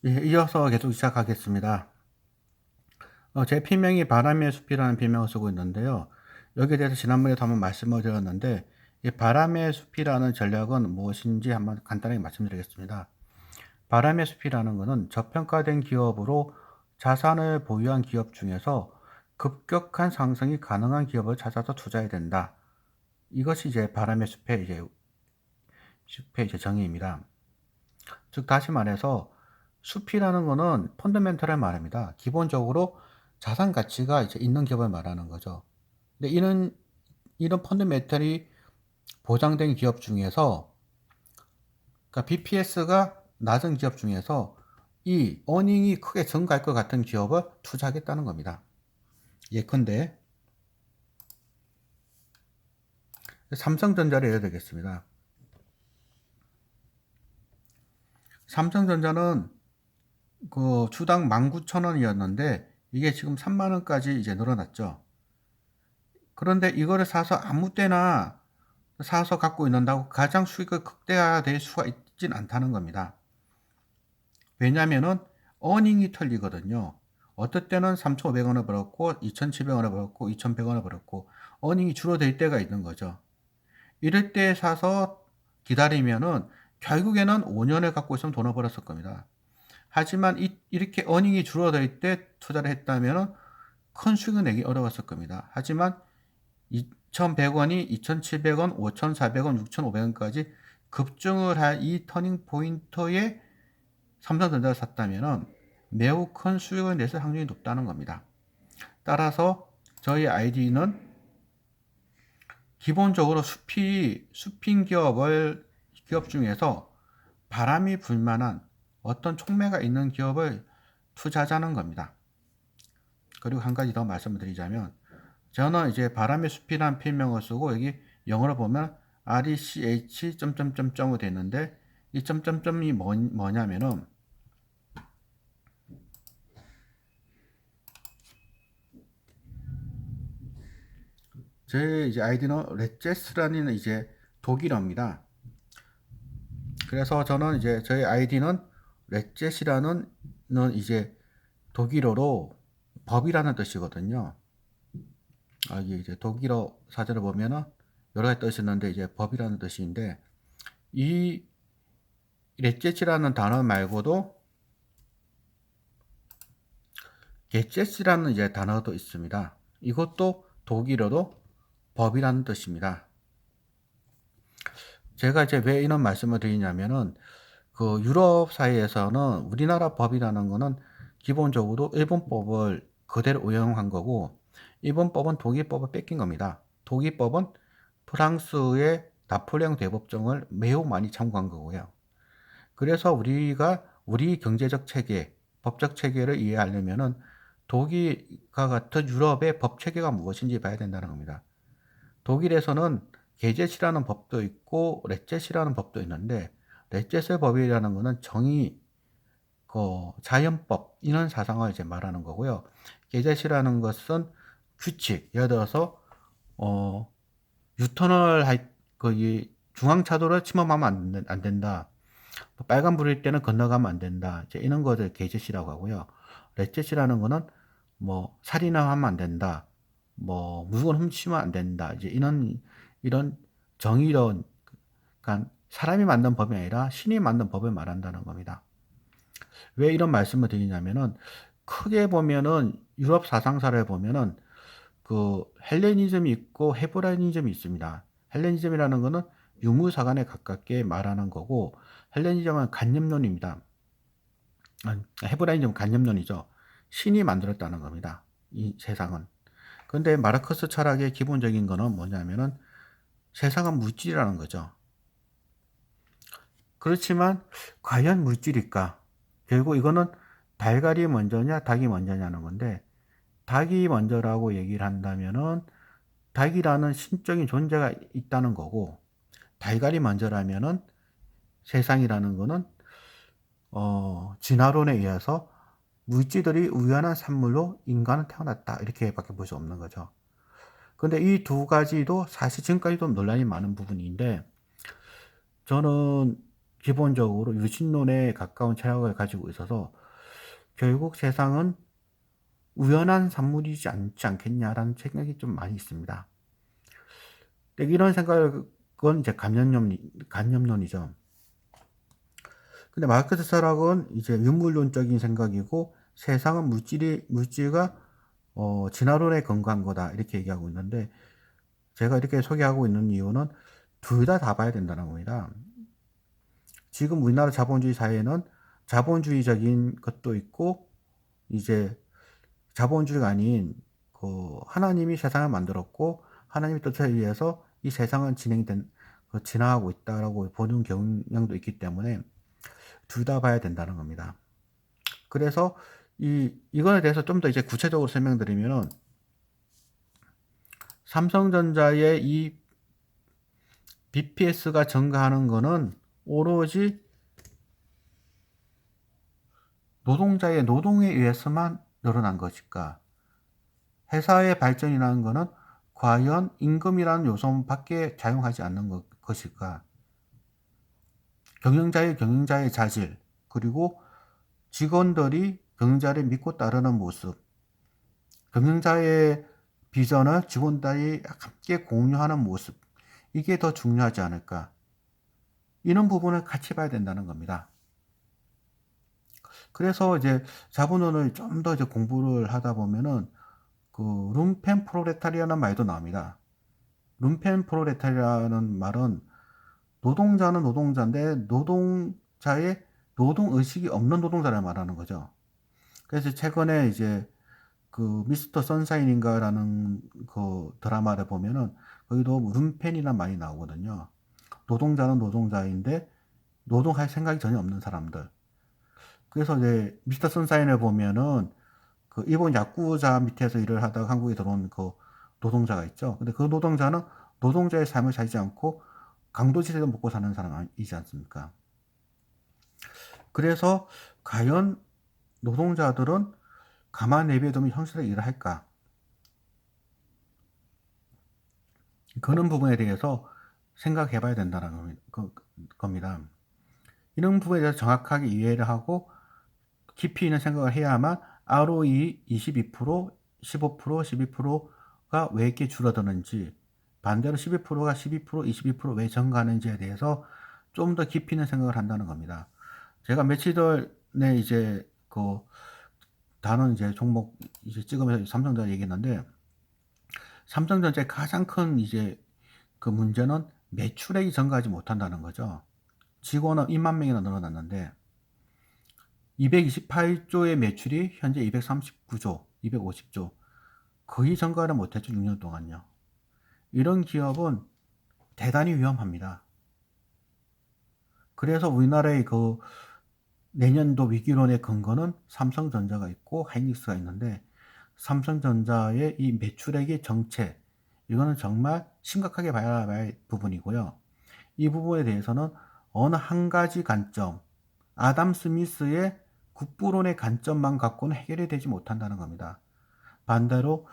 예, 이어서 계속 시작하겠습니다. 제 필명이 바람의 숲이라는 필명을 쓰고 있는데요. 여기에 대해서 지난번에도 한번 말씀을 드렸는데, 이 바람의 숲이라는 전략은 무엇인지 한번 간단하게 말씀드리겠습니다. 바람의 숲이라는 것은 저평가된 기업으로 자산을 보유한 기업 중에서 급격한 상승이 가능한 기업을 찾아서 투자해야 된다. 이것이 이제 바람의 숲의 정의입니다. 즉 다시 말해서 숲이라는 거는 펀더멘털을 말합니다. 기본적으로 자산 가치가 이제 있는 기업을 말하는 거죠. 근데 이런 펀더멘털이 보장된 기업 중에서, 그러니까 BPS가 낮은 기업 중에서 이 어닝이 크게 증가할 것 같은 기업을 투자하겠다는 겁니다. 예컨대 삼성전자를 예를 들겠습니다. 삼성전자는 그 주당 19,000원이었는데 이게 지금 30,000원까지 이제 늘어났죠. 그런데 이거를 사서 아무 때나 사서 갖고 있는다고 가장 수익을 극대화될 수가 있진 않다는 겁니다. 왜냐면은 어닝이 틀리거든요. 어떨 때는 3,500원을 벌었고 2,700원을 벌었고 2,100원을 벌었고 어닝이 줄어들 때가 있는 거죠. 이럴 때 사서 기다리면은 결국에는 5년을 갖고 있으면 돈을 벌었을 겁니다. 하지만 이렇게 어닝이 줄어들 때 투자를 했다면은 큰 수익을 내기 어려웠을 겁니다. 하지만 2,100원이 2,700원, 5,400원, 6,500원까지 급증을 할 이 터닝 포인트에 삼성전자를 샀다면 매우 큰 수익을 냈을 확률이 높다는 겁니다. 따라서 저희 아이디는 기본적으로 숲인 기업 중에서 바람이 불만한 어떤 촉매가 있는 기업을 투자하자는 겁니다. 그리고 한 가지 더 말씀을 드리자면, 저는 이제 바람의 숲이라는 필명을 쓰고 여기 영어로 보면 RECH 점점점점으로 되어 있는데 이 점점점이 뭐냐면은 제 이제 아이디는 레제스라는 이제 독일어입니다. 그래서 저는 이제 저희 아이디는 레제시라는 이제 독일어로 법이라는 뜻이거든요. 이게 이제 독일어 사전을 보면은 여러 가지 뜻이 있는데 이제 법이라는 뜻인데 이 레제시라는 단어 말고도 게제스라는 이제 단어도 있습니다. 이것도 독일어로 법이라는 뜻입니다. 제가 이제 왜 이런 말씀을 드리냐면은 그 유럽 사회에서는 우리나라 법이라는 거는 기본적으로 일본법을 그대로 응용한 거고 일본법은 독일법을 뺏긴 겁니다. 독일법은 프랑스의 나폴레옹 대법정을 매우 많이 참고한 거고요. 그래서 우리가 우리 경제적 체계, 법적 체계를 이해하려면은 독일과 같은 유럽의 법 체계가 무엇인지 봐야 된다는 겁니다. 독일에서는 게젯이라는 법도 있고 레젯이라는 법도 있는데 레젯의 법이라는 것은 정의, 자연법 이런 사상을 이제 말하는 거고요. 게젯이라는 것은 규칙, 예를 들어서 유턴을 이 중앙차도를 침범하면 안 된다. 빨간불일 때는 건너가면 안 된다. 이제 이런 것을 게젯이라고 하고요. 레젯이라는 거는 뭐 살인하면 안 된다. 뭐 물건 훔치면 안 된다. 이제 이런 정의로운, 그러니까 사람이 만든 법이 아니라 신이 만든 법을 말한다는 겁니다. 왜 이런 말씀을 드리냐면은 크게 보면은 유럽 사상사를 보면은 그 헬레니즘이 있고 헤브라이즘이 있습니다. 헬레니즘이라는 거는 유무사관에 가깝게 말하는 거고 헬레니즘은 관념론입니다. 헤브라이즘은 관념론이죠. 신이 만들었다는 겁니다. 이 세상은. 근데 마르크스 철학의 기본적인 거는 뭐냐면은 세상은 물질이라는 거죠. 그렇지만 과연 물질일까? 결국 이거는 달걀이 먼저냐 닭이 먼저냐는 건데 닭이 먼저라고 얘기를 한다면은 닭이라는 신적인 존재가 있다는 거고 달걀이 먼저라면은 세상이라는 거는 진화론에 의해서 물질들이 우연한 산물로 인간은 태어났다 이렇게밖에 볼 수 없는 거죠. 근데 이 두 가지도 사실 지금까지도 논란이 많은 부분인데 저는 기본적으로 유신론에 가까운 철학을 가지고 있어서 결국 세상은 우연한 산물이지 않지 않겠냐라는 생각이 좀 많이 있습니다. 이런 생각은 이제 간념론이죠. 근데 마르크스 철학은 이제 유물론적인 생각이고 세상은 물질가 진화론에 근거한 거다 이렇게 얘기하고 있는데 제가 이렇게 소개하고 있는 이유는 둘 다 봐야 된다는 겁니다. 지금 우리나라 자본주의 사회는 자본주의적인 것도 있고 이제 자본주의가 아닌 그 하나님이 세상을 만들었고 하나님의 뜻에 의해서 이 세상은 진화하고 있다라고 보는 경향도 있기 때문에 둘 다 봐야 된다는 겁니다. 그래서 이거에 대해서 좀 더 이제 구체적으로 설명드리면은 삼성전자의 이 BPS가 증가하는 거는 오로지 노동자의 노동에 의해서만 늘어난 것일까? 회사의 발전이라는 것은 과연 임금이라는 요소밖에 작용하지 않는 것일까? 경영자의 자질, 그리고 직원들이 경영자를 믿고 따르는 모습, 경영자의 비전을 직원들이 함께 공유하는 모습, 이게 더 중요하지 않을까? 이런 부분을 같이 봐야 된다는 겁니다. 그래서 이제 자본론을 좀 더 이제 공부를 하다 보면은 그 룸펜 프롤레타리아라는 말도 나옵니다. 룸펜 프롤레타리아라는 말은 노동자는 노동자인데 노동자의 노동 의식이 없는 노동자를 말하는 거죠. 그래서 최근에 이제 그 미스터 선샤인인가라는 그 드라마를 보면은 거기도 룸펜이란 말이 나오거든요. 노동자는 노동자인데 노동할 생각이 전혀 없는 사람들. 그래서 이제 미스터 선샤인을 보면은 그 일본 야쿠자 밑에서 일을 하다가 한국에 들어온 그 노동자가 있죠. 근데 그 노동자는 노동자의 삶을 살지 않고 강도질에서 먹고 사는 사람이지 않습니까? 그래서 과연 노동자들은 가만 내비두면 현실에 일을 할까? 그런 부분에 대해서 생각해 봐야 된다는 겁니다. 이런 부분에 대해서 정확하게 이해를 하고 깊이 있는 생각을 해야만 ROE 22%, 15%, 12%가 왜 이렇게 줄어드는지, 반대로 12%가 12%, 22%왜 증가하는지에 대해서 좀 더 깊이 있는 생각을 한다는 겁니다. 제가 며칠 전에 이제 그 다른 이제 종목 이제 찍으면서 삼성전자 얘기했는데 삼성전자의 가장 큰 이제 그 문제는 매출액이 증가하지 못한다는 거죠. 직원은 2만 명이나 늘어났는데 228조의 매출이 현재 239조, 250조 거의 증가를 못했죠. 6년 동안요. 이런 기업은 대단히 위험합니다. 그래서 우리나라의 그 내년도 위기론의 근거는 삼성전자가 있고 하이닉스가 있는데 삼성전자의 이 매출액의 정체 이거는 정말 심각하게 봐야 할 부분이고요. 이 부분에 대해서는 어느 한 가지 관점, 아담 스미스의 국부론의 관점만 갖고는 해결이 되지 못한다는 겁니다. 반대로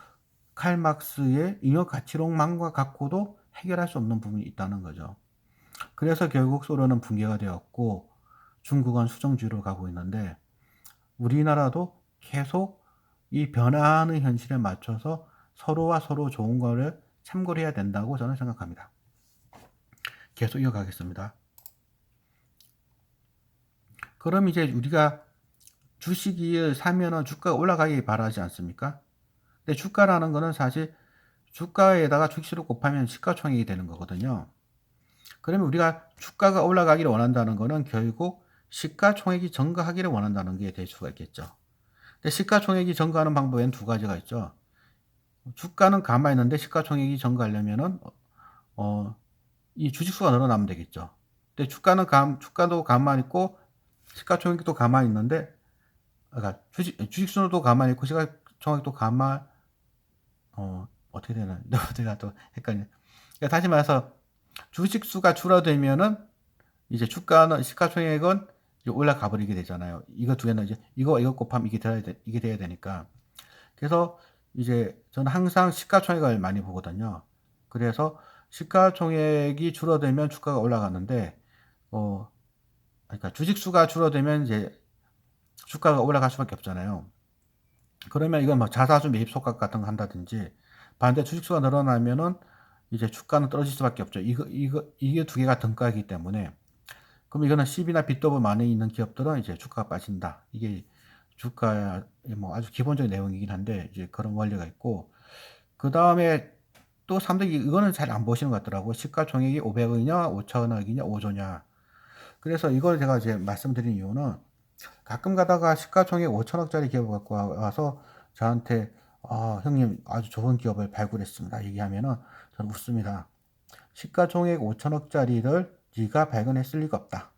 칼 막스의 잉여 가치론만과 갖고도 해결할 수 없는 부분이 있다는 거죠. 그래서 결국 소련은 붕괴가 되었고 중국은 수정주의로 가고 있는데 우리나라도 계속 이 변화하는 현실에 맞춰서 서로와 서로 좋은 거를 참고를 해야 된다고 저는 생각합니다. 계속 이어가겠습니다. 그럼 이제 우리가 주식을 사면은 주가가 올라가길 바라지 않습니까? 근데 주가라는 거는 사실 주가에다가 주식수를 곱하면 시가총액이 되는 거거든요. 그러면 우리가 주가가 올라가기를 원한다는 거는 결국 시가총액이 증가하기를 원한다는 게 될 수가 있겠죠. 근데 시가총액이 증가하는 방법에는 두 가지가 있죠. 주가는 가만히 있는데 시가총액이 증가하려면은 이 주식수가 늘어나면 되겠죠. 근데 주가도 가만히 있고 시가총액도 가만히 있는데 그러니까 주식수도 가만히 있고 시가총액도 어떻게 되나? 내가 또 헷갈리네. 그러니까 다시 말해서 주식수가 줄어들면은 이제 시가총액은 이제 올라가 버리게 되잖아요. 이거 두 개는 이제 이거 곱하면 이게 돼야 되니까. 그래서 이제 저는 항상 시가총액을 많이 보거든요. 그래서 시가총액이 줄어들면 주가가 올라가는데 그러니까 주식 수가 줄어들면 이제 주가가 올라갈 수밖에 없잖아요. 그러면 이건 뭐 자사주 매입 속각 같은 거 한다든지, 반대 주식 수가 늘어나면은 이제 주가는 떨어질 수밖에 없죠. 이게 두 개가 등가이기 때문에. 그럼 이거는 C비나 B더블 많이 있는 기업들은 이제 주가가 빠진다. 이게 주가의 뭐 아주 기본적인 내용이긴 한데 이제 그런 원리가 있고, 그다음에 또 사람들이 이거는 잘 안 보시는 것 같더라고요. 시가총액이 500억이냐 5천억이냐 5조냐. 그래서 이걸 제가 이제 말씀드린 이유는, 가끔 가다가 시가총액 5천억짜리 기업을 갖고 와서 저한테 형님 아주 좋은 기업을 발굴했습니다 얘기하면은 저는 웃습니다. 시가총액 5천억짜리를 네가 발견했을 리가 없다.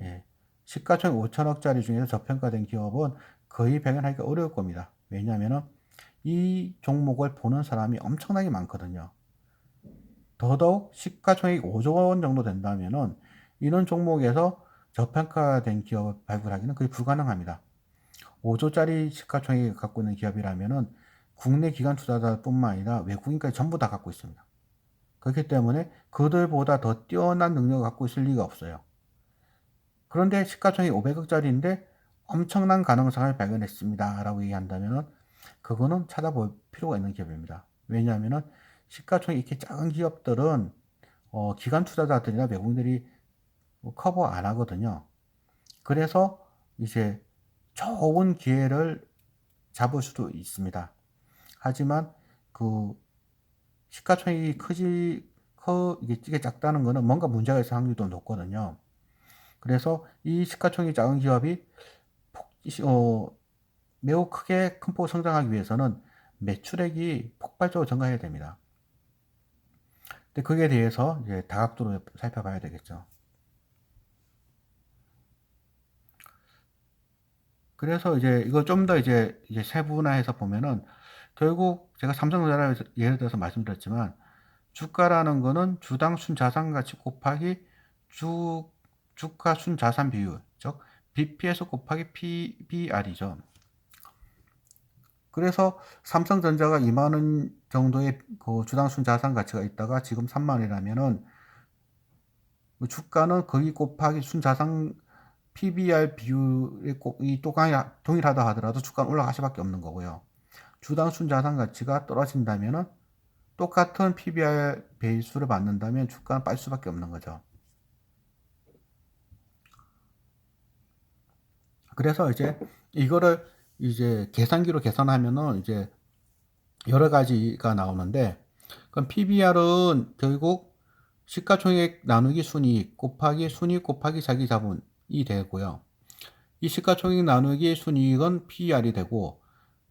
예. 시가총액 5천억짜리 중에서 저평가된 기업은 거의 발견하기가 어려울 겁니다. 왜냐하면은 이 종목을 보는 사람이 엄청나게 많거든요. 더더욱 시가총액이 5조 원 정도 된다면은 이런 종목에서 저평가된 기업을 발굴하기는 거의 불가능합니다. 5조짜리 시가총액을 갖고 있는 기업이라면은 국내 기관 투자자뿐만 아니라 외국인까지 전부 다 갖고 있습니다. 그렇기 때문에 그들보다 더 뛰어난 능력을 갖고 있을 리가 없어요. 그런데 시가총액이 500억짜리인데 엄청난 가능성을 발견했습니다 라고 얘기한다면은 그거는 찾아볼 필요가 있는 기업입니다. 왜냐하면은 시가총액이 이렇게 작은 기업들은 기관 투자자들이나 외국인들이 커버 안 하거든요. 그래서 이제 좋은 기회를 잡을 수도 있습니다. 하지만 그 시가총액이 이게 작다는 거는 뭔가 문제가 있을 확률도 높거든요. 그래서 이 시가총액이 작은 기업이 매우 크게 큰 폭으로 성장하기 위해서는 매출액이 폭발적으로 증가해야 됩니다. 근데 거기에 대해서 이제 다각도로 살펴봐야 되겠죠. 그래서 이제 이걸 좀 더 이제 세분화해서 보면은, 결국 제가 삼성전자를 예를 들어서 말씀드렸지만, 주가라는 거는 주당 순자산가치 곱하기 주가 순자산 비율, 즉 BPS 곱하기 PBR이죠. 그래서 삼성전자가 2만 원 정도의 그 주당 순자산 가치가 있다가 지금 3만 원이라면은 주가는 거기 곱하기 순자산 PBR 비율이 동일하다 하더라도 주가는 올라갈 수밖에 없는 거고요. 주당 순자산 가치가 떨어진다면은 똑같은 PBR 배수를 받는다면 주가는 빠질 수밖에 없는 거죠. 그래서 이제 이거를 이제 계산기로 계산하면은 이제 여러 가지가 나오는데, 그럼 PBR은 결국 시가총액 나누기 순이익 곱하기 순이익 곱하기 자기 자본이 되고요. 이 시가총액 나누기 순이익은 PER이 되고,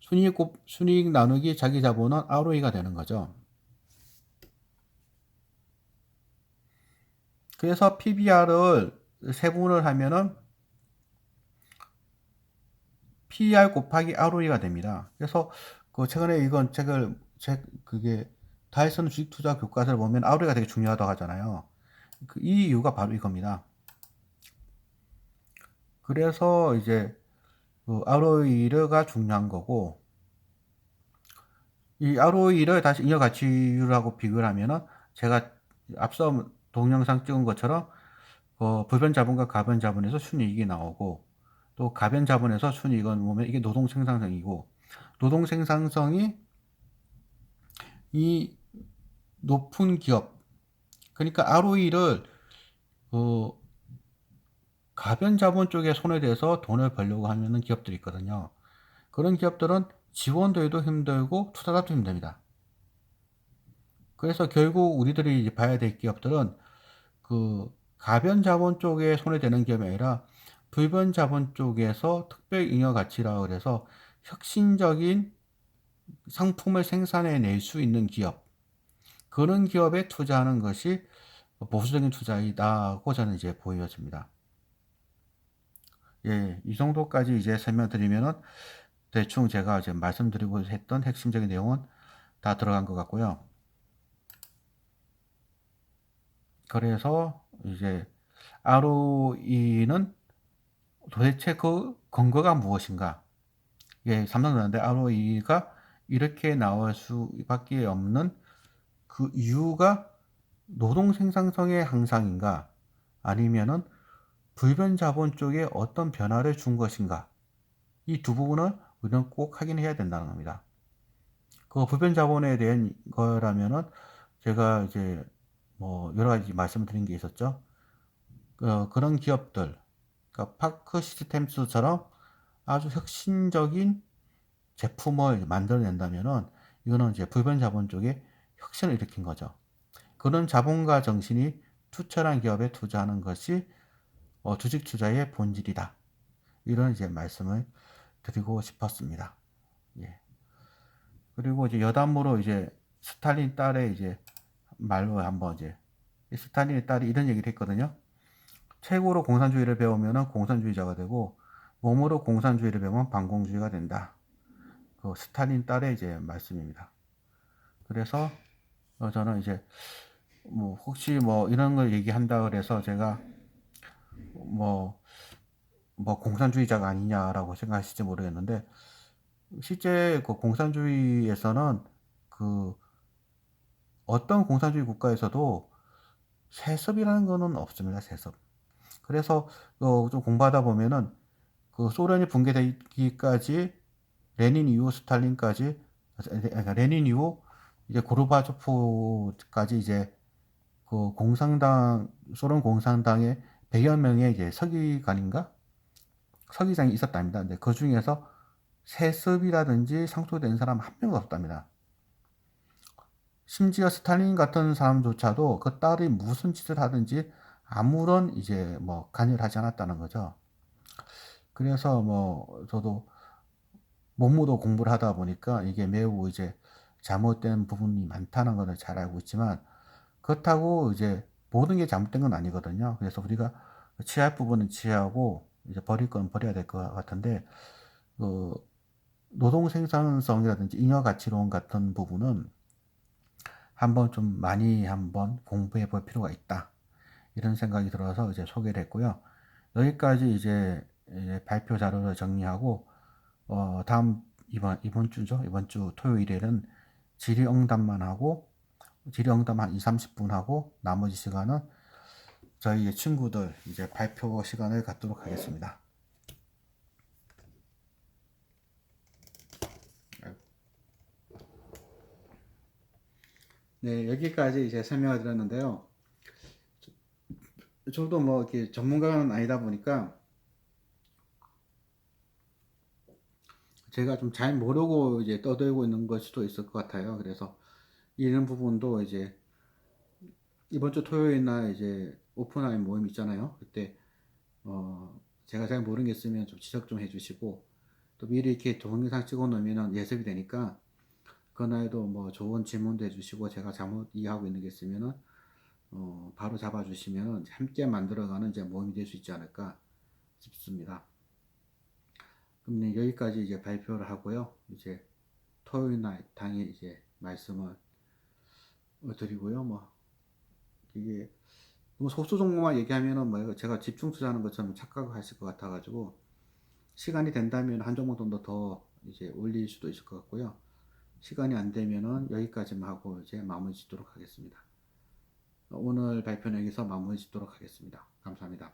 순이익 나누기 자기 자본은 ROE가 되는 거죠. 그래서 PBR을 세분을 하면은 PER 곱하기 ROE가 됩니다. 그래서 그 최근에 이건 그게 다이슨 주식 투자 교과서를 보면 ROE가 되게 중요하다고 하잖아요. 이 이유가 바로 이겁니다. 그래서 이제 그 ROE가 중요한 거고, 이 ROE를 다시 잉여가치율하고 비교를 하면은 제가 앞서 동영상 찍은 것처럼 불변 자본과 가변 자본에서 순이익이 나오고, 또 가변 자본에서 순이익은 보면 이게 노동 생산성이고, 노동 생산성이 이 높은 기업, 그러니까 ROE를 가변 자본 쪽에 손에 대서 돈을 벌려고 하는 기업들이 있거든요. 그런 기업들은 지원도 해도 힘들고 투자도 힘듭니다. 그래서 결국 우리들이 이제 봐야 될 기업들은 그 가변 자본 쪽에 손에 대는 기업이 아니라 불변 자본 쪽에서 특별 잉여 가치라고 그래서 혁신적인 상품을 생산해 낼 수 있는 기업, 그런 기업에 투자하는 것이 보수적인 투자이다고 저는 이제 보여집니다. 예, 이 정도까지 이제 설명드리면은 대충 제가 이제 말씀드리고 했던 핵심적인 내용은 다 들어간 것 같고요. 그래서 이제 ROE는 도대체 그 근거가 무엇인가? 예, 삼성전자인데 ROE가 이렇게 나올 수밖에 없는 그 이유가 노동 생산성의 향상인가? 아니면은 불변 자본 쪽에 어떤 변화를 준 것인가, 이 두 부분을 우리는 꼭 확인해야 된다는 겁니다. 그 불변 자본에 대한 거라면은 제가 이제 뭐 여러 가지 말씀을 드린 게 있었죠. 그런 기업들, 그러니까 파크 시스템스처럼 아주 혁신적인 제품을 만들어낸다면은 이거는 이제 불변 자본 쪽에 혁신을 일으킨 거죠. 그런 자본과 정신이 투철한 기업에 투자하는 것이 주식 투자의 본질이다. 이런 이제 말씀을 드리고 싶었습니다. 예. 그리고 이제 여담으로 이제 스탈린 딸의 이제 말로 한번 이제 스탈린의 딸이 이런 얘기를 했거든요. 책으로 공산주의를 배우면 공산주의자가 되고 몸으로 공산주의를 배우면 반공주의가 된다. 그 스탈린 딸의 이제 말씀입니다. 그래서 저는 이제 뭐 혹시 뭐 이런 걸 얘기한다 그래서 제가 뭐 공산주의자가 아니냐라고 생각하실지 모르겠는데, 실제 그 공산주의에서는 그 어떤 공산주의 국가에서도 세습이라는 거는 없습니다. 세습. 그래서 좀 공부하다 보면은 그 소련이 붕괴되기까지 레닌 이후 스탈린까지, 그러니까 레닌 이후 이제 고르바초프까지 이제 그 공산당, 소련 공산당의 100여 명의 이제 서기관인가 서기장이 있었답니다. 근데 그 중에서 세습이라든지 상속된 사람 한 명도 없답니다. 심지어 스탈린 같은 사람조차도 그 딸이 무슨 짓을 하든지 아무런 이제 뭐 관여를 하지 않았다는 거죠. 그래서 뭐 저도 몸으로 공부를 하다 보니까 이게 매우 이제 잘못된 부분이 많다는 것을 잘 알고 있지만, 그렇다고 이제 모든 게 잘못된 건 아니거든요. 그래서 우리가 취할 부분은 취하고 이제 버릴 건 버려야 될 것 같은데, 그 노동 생산성이라든지 잉여 가치론 같은 부분은 한번 좀 많이 한번 공부해 볼 필요가 있다. 이런 생각이 들어서 이제 소개를 했고요. 여기까지 이제 발표 자료를 정리하고, 다음 이번 주죠. 이번 주 토요일에는 질의응답만 하고, 질의응답 한 2, 30분 하고, 나머지 시간은 저희 친구들 이제 발표 시간을 갖도록 하겠습니다. 네, 여기까지 이제 설명을 드렸는데요. 저도 뭐 이렇게 전문가는 아니다 보니까 제가 좀 잘 모르고 이제 떠들고 있는 걸 수도 있을 것 같아요. 그래서 이런 부분도 이제 이번 주 토요일 날 이제 오픈라인 모임 있잖아요. 그때 제가 잘 모르는 게 있으면 좀 지적 좀 해주시고, 또 미리 이렇게 동영상 찍어 놓으면 예습이 되니까 그날도 뭐 좋은 질문도 해주시고, 제가 잘못 이해하고 있는 게 있으면은 바로 잡아주시면 함께 만들어가는 이제 모임이 될 수 있지 않을까 싶습니다. 그럼 네, 여기까지 이제 발표를 하고요. 이제 토요일 날 당일 이제 말씀을 드리고요. 뭐 이게 너무 소수 정보만 얘기하면은 뭐 제가 집중 투자하는 것처럼 착각하실 것 같아가지고, 시간이 된다면 한 종목 정도 더 이제 올릴 수도 있을 것 같고요. 시간이 안 되면은 여기까지만 하고 이제 마무리 짓도록 하겠습니다. 오늘 발표는 여기서 마무리 짓도록 하겠습니다. 감사합니다.